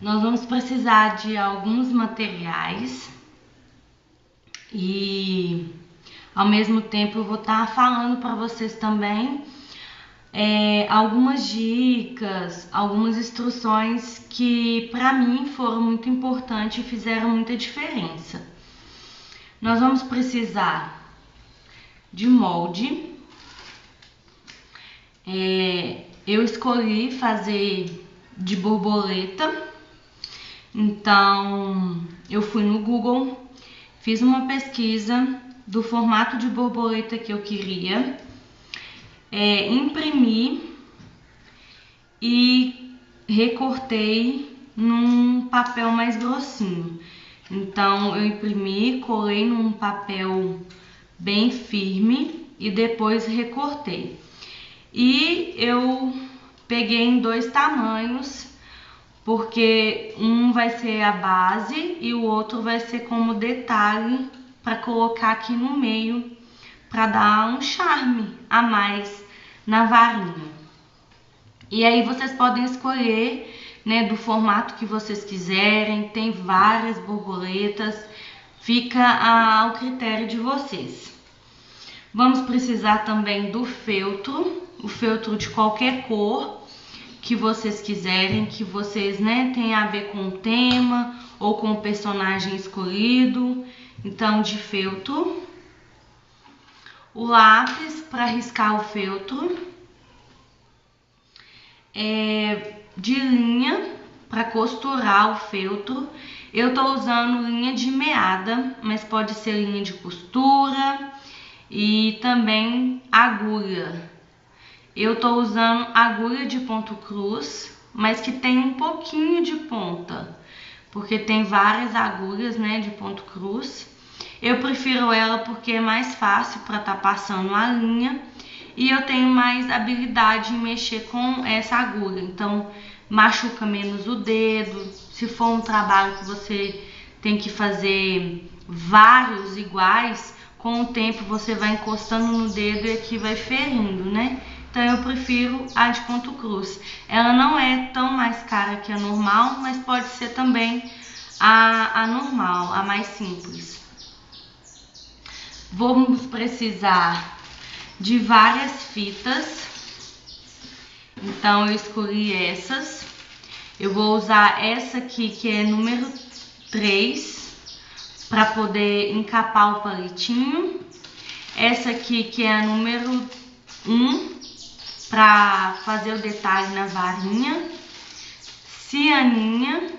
Nós vamos precisar de alguns materiais e ao mesmo tempo eu vou estar falando para vocês também algumas dicas, algumas instruções que para mim foram muito importantes e fizeram muita diferença. Nós vamos precisar de molde. Eu escolhi fazer de borboleta, então eu fui no Google, fiz uma pesquisa do formato de borboleta que eu queria, imprimi e recortei num papel mais grossinho. Então eu imprimi, colei num papel bem firme e depois recortei. E eu peguei em 2 tamanhos, porque um vai ser a base e o outro vai ser como detalhe para colocar aqui no meio, para dar um charme a mais na varinha. E aí vocês podem escolher, né, do formato que vocês quiserem, tem várias borboletas, fica ao critério de vocês. Vamos precisar também do feltro, o feltro de qualquer cor que vocês quiserem, que vocês, né, tenha a ver com o tema ou com o personagem escolhido. Então, de feltro, o lápis para riscar o feltro, de linha para costurar o feltro. Eu tô usando linha de meada, mas pode ser linha de costura e também agulha. Eu tô usando agulha de ponto cruz, mas que tem um pouquinho de ponta, porque tem várias agulhas, né, de ponto cruz. Eu prefiro ela porque é mais fácil para estar passando a linha e eu tenho mais habilidade em mexer com essa agulha, então machuca menos o dedo. Se for um trabalho que você tem que fazer vários iguais, com o tempo você vai encostando no dedo e aqui vai ferindo, né? Então eu prefiro a de ponto cruz. Ela não é tão mais cara que a normal, mas pode ser também a normal, a mais simples. Vamos precisar de várias fitas. Então eu escolhi essas. Eu vou usar essa aqui que é número 3 para poder encapar o palitinho. Essa aqui que é a número 1 para fazer o detalhe na varinha, cianinha,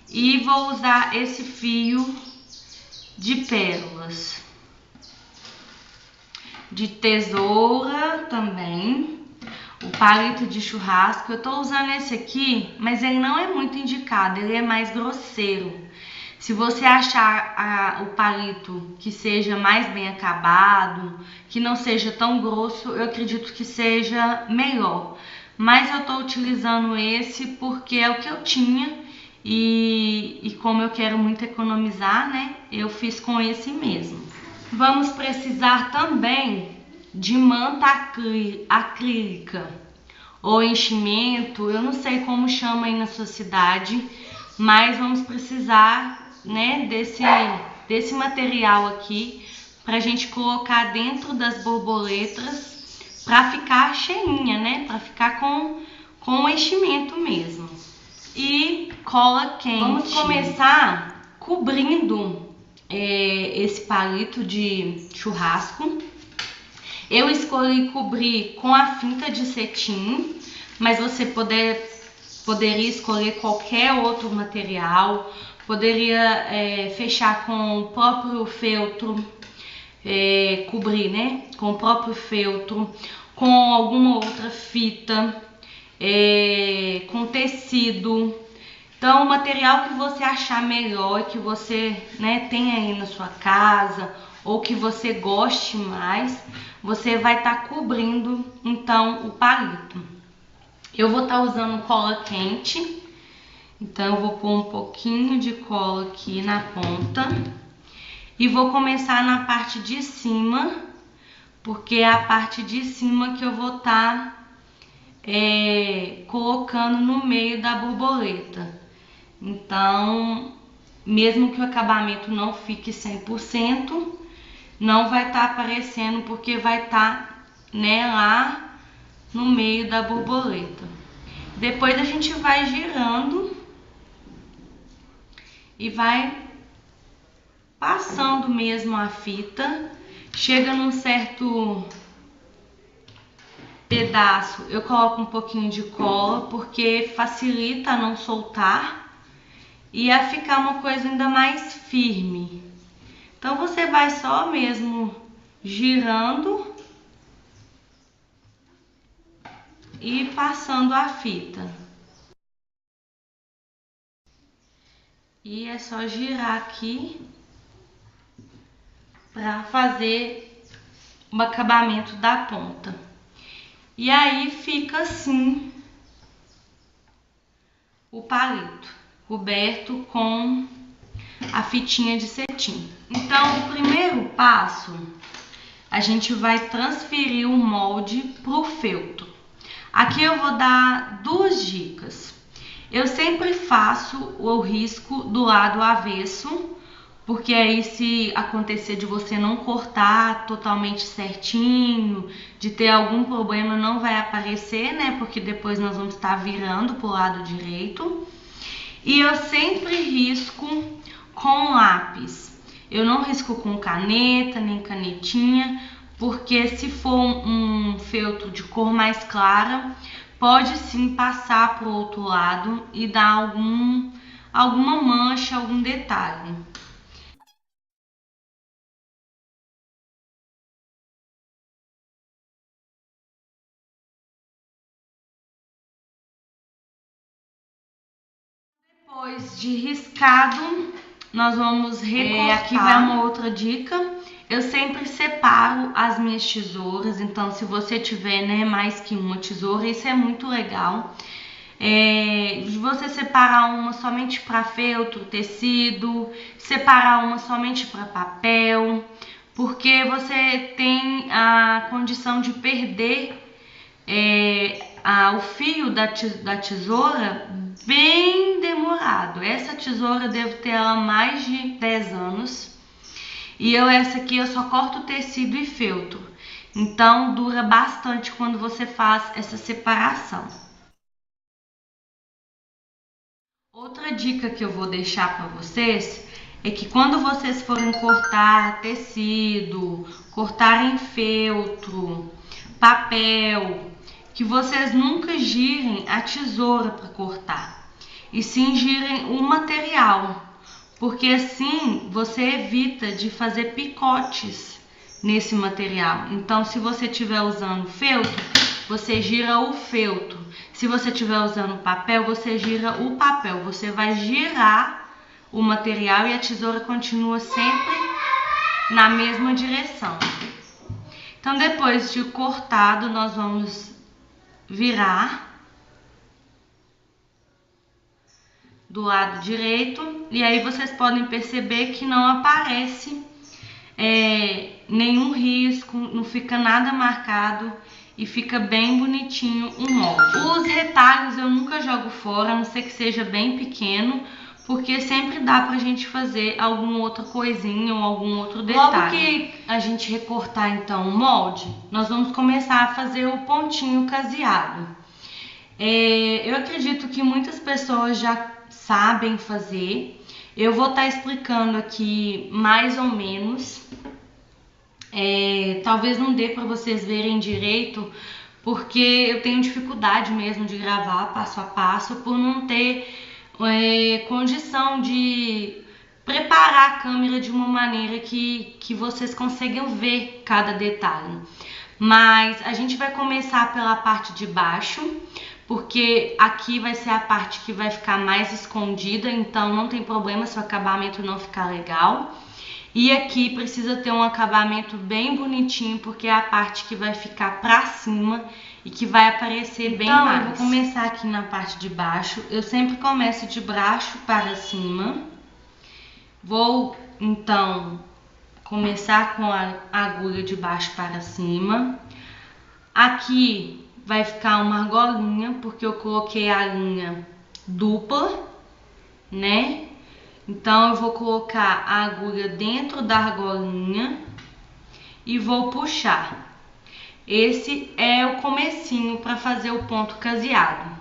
e vou usar esse fio de pérolas, de tesoura também, o palito de churrasco. Eu tô usando esse aqui, mas ele não é muito indicado, ele é mais grosseiro. Se você achar o palito que seja mais bem acabado, que não seja tão grosso, eu acredito que seja melhor. Mas eu tô utilizando esse porque é o que eu tinha e como eu quero muito economizar, né, eu fiz com esse mesmo. Vamos precisar também de manta acrílica ou enchimento, eu não sei como chama aí na sua cidade, mas vamos precisar, né, desse material aqui pra gente colocar dentro das borboletas pra ficar cheinha, né, pra ficar com o enchimento mesmo. E cola quente. Vamos começar cobrindo esse palito de churrasco. Eu escolhi cobrir com a fita de cetim, mas você poderia escolher qualquer outro material. Poderia fechar com o próprio feltro, cobrir, né, com o próprio feltro, com alguma outra fita, com tecido. Então, o material que você achar melhor, que você, né, tem aí na sua casa ou que você goste mais, você vai estar cobrindo então o palito. Eu vou estar usando cola quente. Então, eu vou pôr um pouquinho de cola aqui na ponta e vou começar na parte de cima, porque é a parte de cima que eu vou estar colocando no meio da borboleta. Então, mesmo que o acabamento não fique 100%, não vai estar aparecendo porque vai estar, né, lá no meio da borboleta. Depois a gente vai girando e vai passando mesmo a fita. Chega num certo pedaço, eu coloco um pouquinho de cola porque facilita a não soltar e a ficar uma coisa ainda mais firme. Então você vai só mesmo girando e passando a fita. E é só girar aqui para fazer o acabamento da ponta. E aí fica assim o palito, coberto com a fitinha de cetim. Então, o primeiro passo, a gente vai transferir o molde pro feltro. Aqui eu vou dar duas dicas. Eu sempre faço o risco do lado avesso, porque aí se acontecer de você não cortar totalmente certinho, de ter algum problema, não vai aparecer, né? Porque depois nós vamos estar virando pro lado direito. E eu sempre risco com lápis. Eu não risco com caneta, nem canetinha, porque se for um feltro de cor mais clara, pode sim passar pro outro lado e dar alguma mancha, algum detalhe. Depois de riscado, nós vamos recortar. Aqui vai uma outra dica. Eu sempre separo as minhas tesouras, então se você tiver, né, mais que uma tesoura, isso é muito legal. Você separar uma somente para feltro, tecido, separar uma somente para papel, porque você tem a condição de perder o fio da tesoura bem demorado. Essa tesoura devo ter ela mais de 10 anos. E essa aqui eu só corto tecido e feltro. Então dura bastante quando você faz essa separação. Outra dica que eu vou deixar para vocês é que quando vocês forem cortar tecido, cortarem feltro, papel, que vocês nunca girem a tesoura para cortar, e sim girem o material, porque assim você evita de fazer picotes nesse material. Então, se você estiver usando feltro, você gira o feltro. Se você estiver usando papel, você gira o papel. Você vai girar o material e a tesoura continua sempre na mesma direção. Então, depois de cortado, nós vamos virar do lado direito, e aí vocês podem perceber que não aparece nenhum risco, não fica nada marcado e fica bem bonitinho o molde. Os retalhos eu nunca jogo fora, a não ser que seja bem pequeno, porque sempre dá pra gente fazer alguma outra coisinha ou algum outro detalhe. Logo que a gente recortar então o molde, nós vamos começar a fazer o pontinho caseado. Eu acredito que muitas pessoas já sabem fazer. Eu vou estar explicando aqui mais ou menos. Talvez não dê para vocês verem direito, porque eu tenho dificuldade mesmo de gravar passo a passo por não ter condição de preparar a câmera de uma maneira que vocês consigam ver cada detalhe. Mas a gente vai começar pela parte de baixo, porque aqui vai ser a parte que vai ficar mais escondida, então não tem problema se o acabamento não ficar legal. E aqui precisa ter um acabamento bem bonitinho, porque é a parte que vai ficar pra cima e que vai aparecer bem mais. Eu vou começar aqui na parte de baixo. Eu sempre começo de baixo para cima. Vou, então, começar com a agulha de baixo para cima. Aqui vai ficar uma argolinha, porque eu coloquei a linha dupla, né? Então eu vou colocar a agulha dentro da argolinha e vou puxar. Esse é o comecinho para fazer o ponto caseado.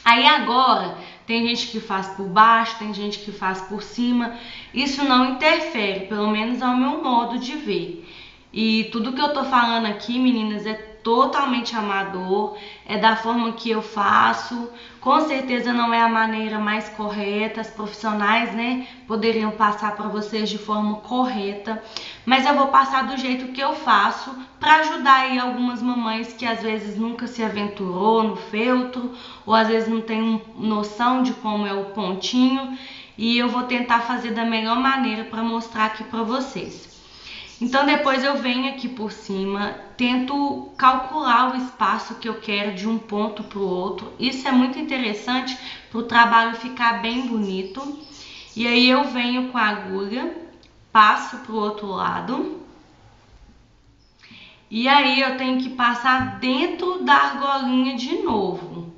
Aí agora, tem gente que faz por baixo, tem gente que faz por cima. Isso não interfere, pelo menos ao meu modo de ver. E tudo que eu tô falando aqui, meninas, é totalmente amador, é da forma que eu faço. Com certeza não é a maneira mais correta, as profissionais, né, poderiam passar para vocês de forma correta, mas eu vou passar do jeito que eu faço para ajudar aí algumas mamães que às vezes nunca se aventurou no feltro, ou às vezes não tem noção de como é o pontinho, e eu vou tentar fazer da melhor maneira para mostrar aqui para vocês. Então depois eu venho aqui por cima, tento calcular o espaço que eu quero de um ponto para o outro. Isso é muito interessante para o trabalho ficar bem bonito. E aí eu venho com a agulha, passo para o outro lado. E aí eu tenho que passar dentro da argolinha de novo.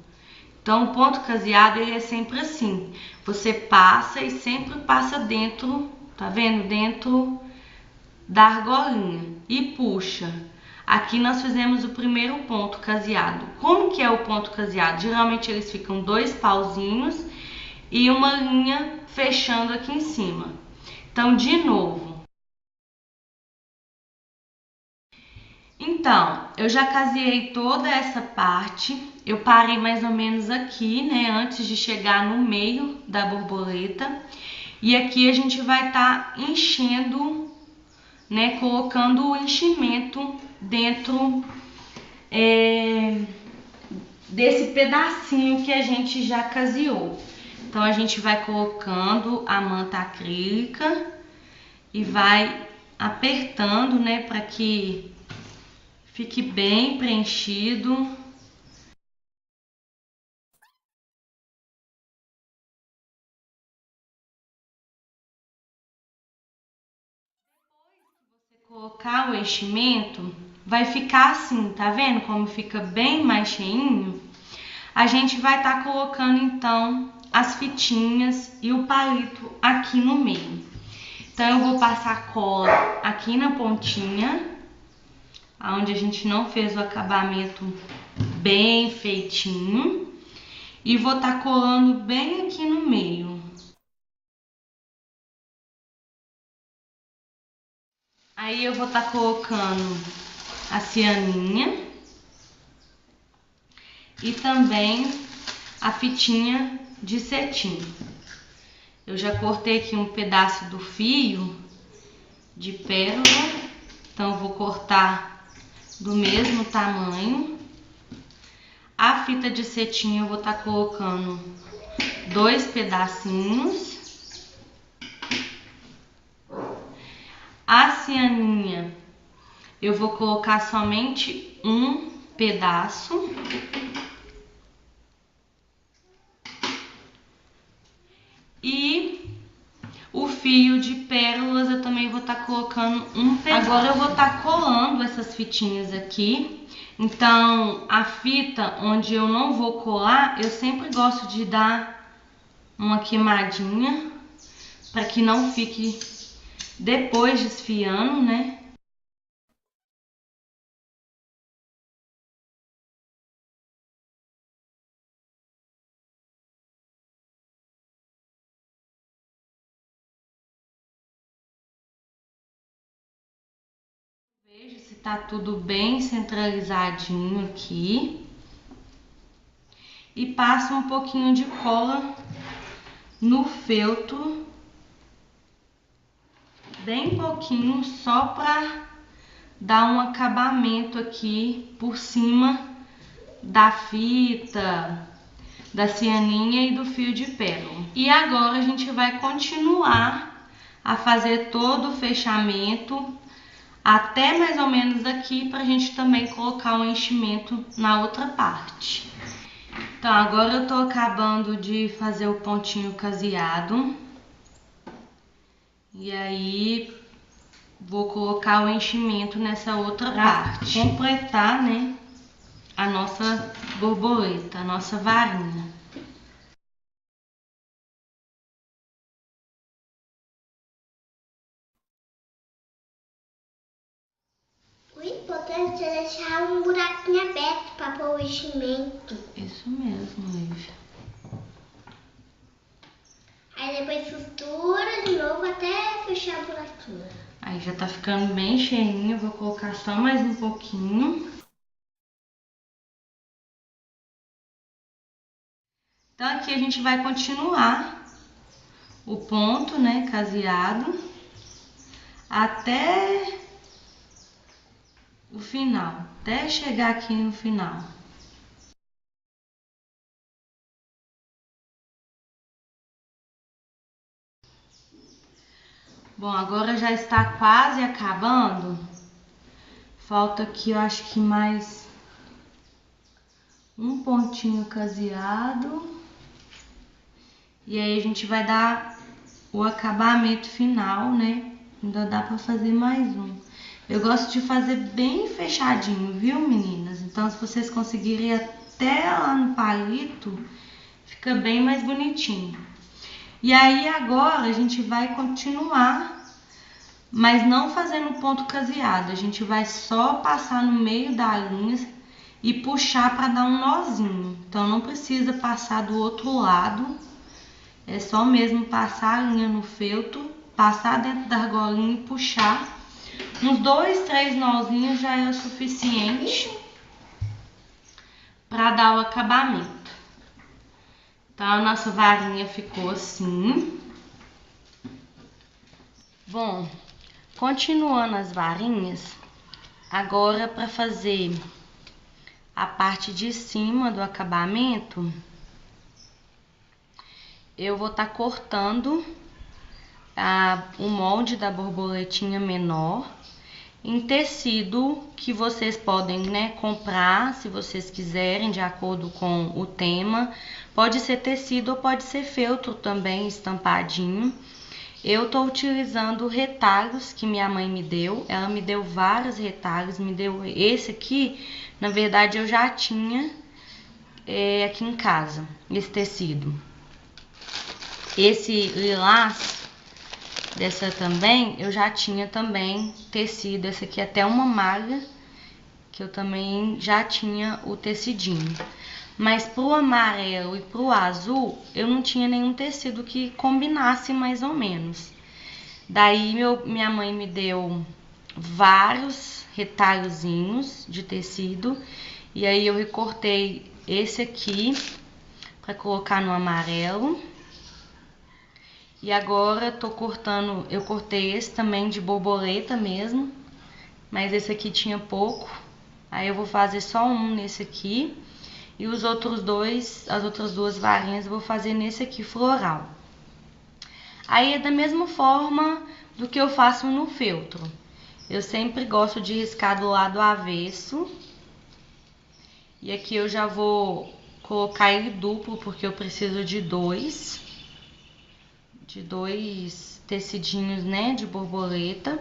Então o ponto caseado ele é sempre assim. Você passa e sempre passa dentro, tá vendo? Dentro da argolinha e puxa. Aqui nós fizemos o primeiro ponto caseado. Como que é o ponto caseado? Geralmente eles ficam 2 pauzinhos e uma linha fechando aqui em cima. Então, de novo. Então, eu já caseei toda essa parte. Eu parei mais ou menos aqui, né, antes de chegar no meio da borboleta. E aqui a gente vai estar enchendo, né, colocando o enchimento dentro desse pedacinho que a gente já caseou. Então a gente vai colocando a manta acrílica e vai apertando, né, para que fique bem preenchido. Colocar o enchimento, vai ficar assim, tá vendo como fica bem mais cheinho? A gente vai estar colocando então as fitinhas e o palito aqui no meio. Então eu vou passar cola aqui na pontinha, onde a gente não fez o acabamento bem feitinho, e vou estar colando bem aqui no meio. Aí eu vou estar colocando a cianinha e também a fitinha de cetim. Eu já cortei aqui um pedaço do fio de pérola, então eu vou cortar do mesmo tamanho. A fita de cetim eu vou estar colocando 2 pedacinhos. A cianinha eu vou colocar somente um pedaço. E o fio de pérolas eu também vou estar colocando um pedaço. Agora eu vou estar colando essas fitinhas aqui. Então a fita onde eu não vou colar, eu sempre gosto de dar uma queimadinha para que não fique depois desfiando, né? Vejo se tá tudo bem centralizadinho aqui. E passo um pouquinho de cola no feltro. Bem pouquinho, só para dar um acabamento aqui por cima da fita, da cianinha e do fio de pérola. E agora a gente vai continuar a fazer todo o fechamento até mais ou menos aqui, para a gente também colocar o enchimento na outra parte. Então agora eu tô acabando de fazer o pontinho caseado. E aí vou colocar o enchimento nessa outra parte. Completar, né, a nossa borboleta, a nossa varinha. O importante é deixar um buraquinho aberto para pôr o enchimento. Isso mesmo, Lívia. Aí depois costura de novo até fechar o buraquinho. Aí já tá ficando bem cheinho, vou colocar só mais um pouquinho. Então aqui a gente vai continuar o ponto, né, caseado, até o final, até chegar aqui no final. Bom, agora já está quase acabando. Falta aqui, eu acho que mais um pontinho caseado. E aí a gente vai dar o acabamento final, né? Ainda dá pra fazer mais um. Eu gosto de fazer bem fechadinho, viu, meninas? Então, se vocês conseguirem ir até lá no palito, fica bem mais bonitinho. E aí agora a gente vai continuar, mas não fazendo ponto caseado. A gente vai só passar no meio da linha e puxar para dar um nozinho. Então não precisa passar do outro lado. É só mesmo passar a linha no feltro, passar dentro da argolinha e puxar. Uns 2, 3 nozinhos já é o suficiente para dar o acabamento. Então a nossa varinha ficou assim. Bom, continuando as varinhas, agora para fazer a parte de cima do acabamento, eu vou estar cortando o molde da borboletinha menor em tecido que vocês podem, né, comprar se vocês quiserem, de acordo com o tema. Pode ser tecido ou pode ser feltro também, estampadinho. Eu tô utilizando retalhos que minha mãe me deu. Ela me deu vários retalhos, me deu esse aqui. Na verdade, eu já tinha aqui em casa, esse tecido. Esse lilás, dessa também, eu já tinha também tecido. Essa aqui é até uma malha, que eu também já tinha o tecidinho. Mas pro amarelo e pro azul, eu não tinha nenhum tecido que combinasse mais ou menos. Daí minha mãe me deu vários retalhozinhos de tecido. E aí eu recortei esse aqui para colocar no amarelo. E agora eu cortei esse também de borboleta mesmo, mas esse aqui tinha pouco. Aí eu vou fazer só um nesse aqui e os outros dois, as outras duas varinhas eu vou fazer nesse aqui floral. Aí é da mesma forma do que eu faço no feltro. Eu sempre gosto de riscar do lado avesso. E aqui eu já vou colocar ele duplo porque eu preciso de dois tecidinhos, né, de borboleta.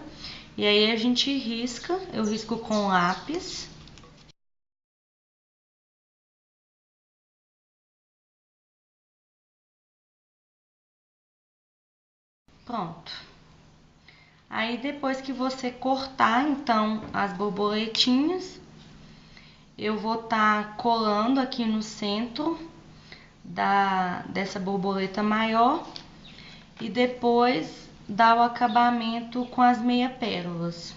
E aí a gente risca, eu risco com lápis. Pronto. Aí depois que você cortar, então, as borboletinhas, eu vou estar colando aqui no centro dessa borboleta maior. E depois dar o acabamento com as meia pérolas.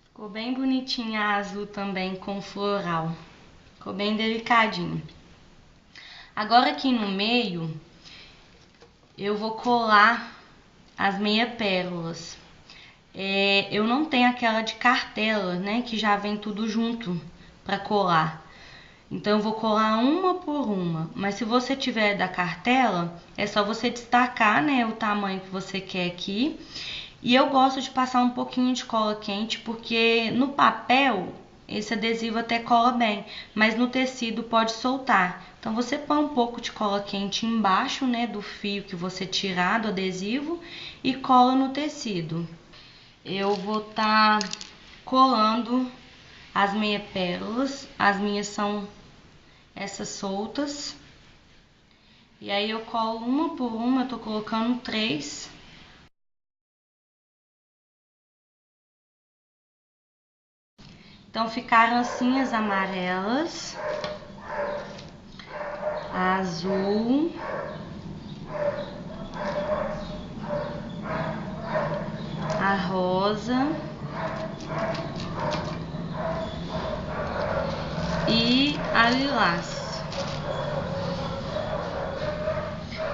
Ficou bem bonitinha a azul também com floral. Ficou bem delicadinho. Agora aqui no meio, eu vou colar as meia pérolas. Eu não tenho aquela de cartela, né, que já vem tudo junto para colar. Então eu vou colar uma por uma, mas se você tiver da cartela, é só você destacar, né, o tamanho que você quer aqui. E eu gosto de passar um pouquinho de cola quente, porque no papel esse adesivo até cola bem, mas no tecido pode soltar. Então você põe um pouco de cola quente embaixo, né, do fio que você tirar do adesivo e cola no tecido. Eu vou estar colando as meia pérolas, as minhas são essas soltas. E aí eu colo uma por uma, eu tô colocando 3. Então ficaram assim as amarelas, a azul, a rosa e a lilás.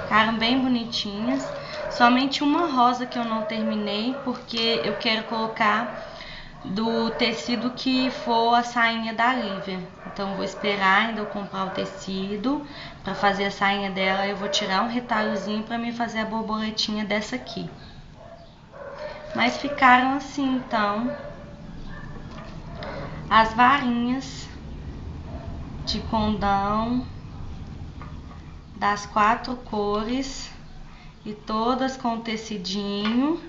Ficaram bem bonitinhas. Somente uma rosa que eu não terminei, porque eu quero colocar do tecido que for a sainha da Lívia. Então vou esperar ainda eu comprar o tecido para fazer a sainha dela. Eu vou tirar um retalhozinho para me fazer a borboletinha dessa aqui. Mas ficaram assim, então, as varinhas de condão das 4 cores e todas com tecidinho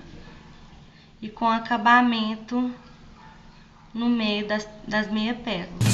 e com acabamento no meio das meia pérolas.